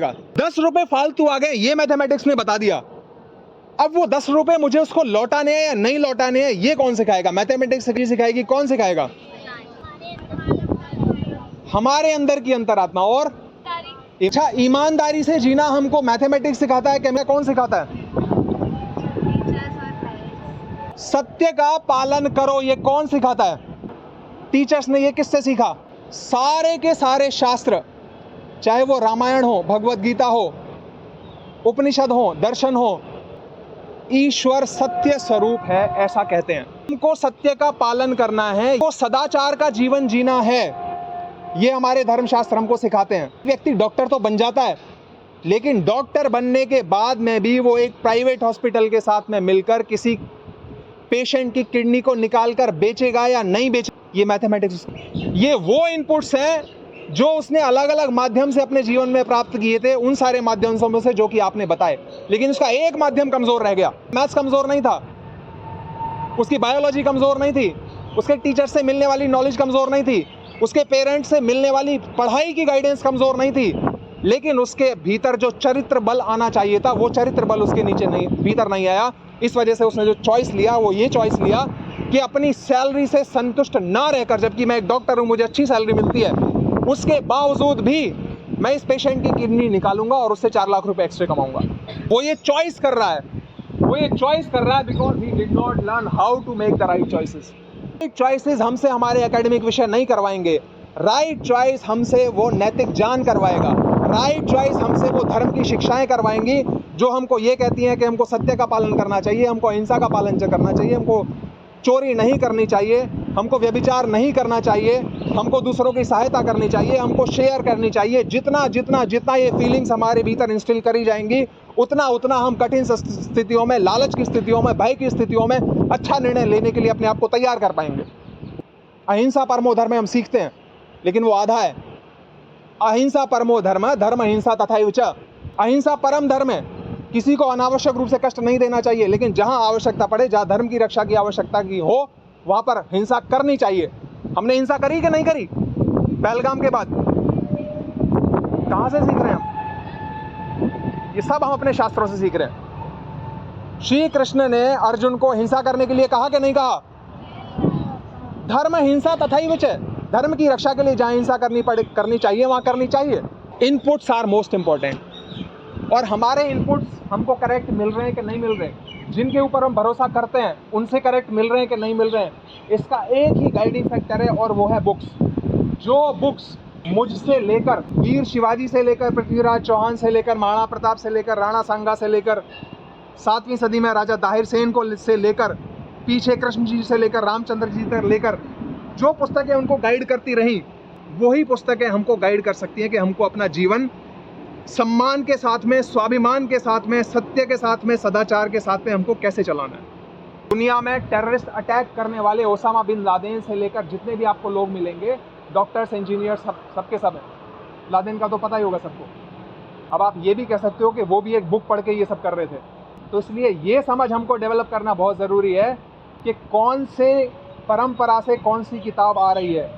₹10 फालतू आ गए, ये मैथमेटिक्स ने बता दिया। अब वो ₹10 मुझे उसको लौटाने हैं या नहीं लौटाने हैं, ये कौन सिखाएगा? मैथमेटिक्स सिखाएगी? कौन सिखाएगा? हमारे अंदर की अंतरात्मा। और अच्छा, ईमानदारी से जीना हमको मैथमेटिक्स सिखाता है कि कौन सिखाता है? सत्य का पालन करो, ये कौन सिखाता है? टीचर्स ने ये किससे सीखा? सारे के सारे शास्त्र, चाहे वो रामायण हो, भगवत गीता हो, उपनिषद हो, दर्शन हो, ईश्वर सत्य स्वरूप है, ऐसा कहते हैं। हमको सत्य का पालन करना है, वो सदाचार का जीवन जीना है, ये हमारे धर्मशास्त्र हमको सिखाते हैं। व्यक्ति डॉक्टर तो बन जाता है, लेकिन डॉक्टर बनने के बाद में भी वो एक प्राइवेट हॉस्पिटल के साथ में मिलकर किसी पेशेंट की किडनी को निकालकर बेचेगा या नहीं बेचेगा, ये मैथमेटिक्स। ये वो इनपुट्स हैं जो उसने अलग अलग माध्यम से अपने जीवन में प्राप्त किए थे, उन सारे माध्यमों में से जो कि आपने बताए, लेकिन उसका एक माध्यम कमजोर रह गया। मैथ्स कमजोर नहीं था, उसकी बायोलॉजी कमजोर नहीं थी, उसके टीचर से मिलने वाली नॉलेज कमजोर नहीं थी, उसके पेरेंट्स से मिलने वाली पढ़ाई की गाइडेंस कमजोर नहीं थी, लेकिन उसके भीतर जो चरित्र बल आना चाहिए था, वो चरित्र बल उसके नीचे नहीं, भीतर नहीं आया। इस वजह से उसने जो चॉइस लिया, वो ये चॉइस लिया कि अपनी सैलरी से संतुष्ट ना रहकर, जबकि मैं एक डॉक्टर हूं, मुझे अच्छी सैलरी मिलती है, उसके बावजूद भी मैं इस पेशेंट की किडनी निकालूंगा और उससे 4 लाख रुपए एक्स्ट्रा कमाऊंगा। वो ये चॉइस कर रहा है, because he did not learn how to make the right choices. Right choices हमसे हमारे एकेडमिक विषय नहीं करवाएंगे, राइट चॉइस हमसे वो नैतिक ज्ञान करवाएगा, राइट चॉइस हमसे वो धर्म की शिक्षाएं करवाएंगी जो हमको ये कहती हैं कि हमको सत्य का पालन करना चाहिए, हमको अहिंसा का पालन करना चाहिए, हमको चोरी नहीं करनी चाहिए, हमको व्यभिचार नहीं करना चाहिए, हमको दूसरों की सहायता करनी चाहिए, हमको शेयर करनी चाहिए। जितना जितना जितना ये फीलिंग्स हमारे भीतर इंस्टिल करी जाएंगी, उतना उतना हम कठिन स्थितियों में, लालच की स्थितियों में, भय की स्थितियों में अच्छा निर्णय लेने के लिए अपने आप को तैयार कर पाएंगे। अहिंसा परमो धर्म हम सीखते हैं, लेकिन वो आधा है। अहिंसा परमो धर्म, धर्म अहिंसा तथैव च। अहिंसा परम धर्म है, किसी को अनावश्यक रूप से कष्ट नहीं देना चाहिए, लेकिन जहां आवश्यकता पड़े, जहां धर्म की रक्षा की आवश्यकता की हो, वहां पर हिंसा करनी चाहिए। हमने हिंसा करी कि नहीं करी? पहलगाम के बाद कहां से सीख रहे हैं हम? ये सब हम अपने शास्त्रों से सीख रहे हैं। श्री कृष्ण ने अर्जुन को हिंसा करने के लिए कहा कि नहीं कहा? धर्म हिंसा तथैव च, धर्म की रक्षा के लिए जहां हिंसा करनी चाहिए वहां करनी चाहिए। इनपुट्स आर मोस्ट इंपॉर्टेंट, और हमारे इनपुट्स हमको करेक्ट मिल रहे हैं कि नहीं मिल रहे हैं, जिनके ऊपर हम भरोसा करते हैं उनसे करेक्ट मिल रहे हैं कि नहीं मिल रहे हैं, इसका एक ही गाइडिंग फैक्टर है, और वो है बुक्स। जो बुक्स मुझसे लेकर वीर शिवाजी से लेकर पृथ्वीराज चौहान से लेकर महाराणा प्रताप से लेकर राणा सांगा से लेकर 7वीं सदी में राजा दाहिर सेन को से लेकर पीछे कृष्ण जी से लेकर रामचंद्र जी तक लेकर जो पुस्तकें उनको गाइड करती रहीं, वही पुस्तकें हमको गाइड कर सकती हैं कि हमको अपना जीवन सम्मान के साथ में, स्वाभिमान के साथ में, सत्य के साथ में, सदाचार के साथ में हमको कैसे चलाना है। दुनिया में टेररिस्ट अटैक करने वाले ओसामा बिन लादेन से लेकर जितने भी आपको लोग मिलेंगे, डॉक्टर्स, इंजीनियर्स, सबके सब हैं। लादेन का तो पता ही होगा सबको। अब आप ये भी कह सकते हो कि वो भी एक बुक पढ़ के ये सब कर रहे थे। तो इसलिए ये समझ हमको डेवलप करना बहुत ज़रूरी है कि कौन से परंपरा से कौन सी किताब आ रही है।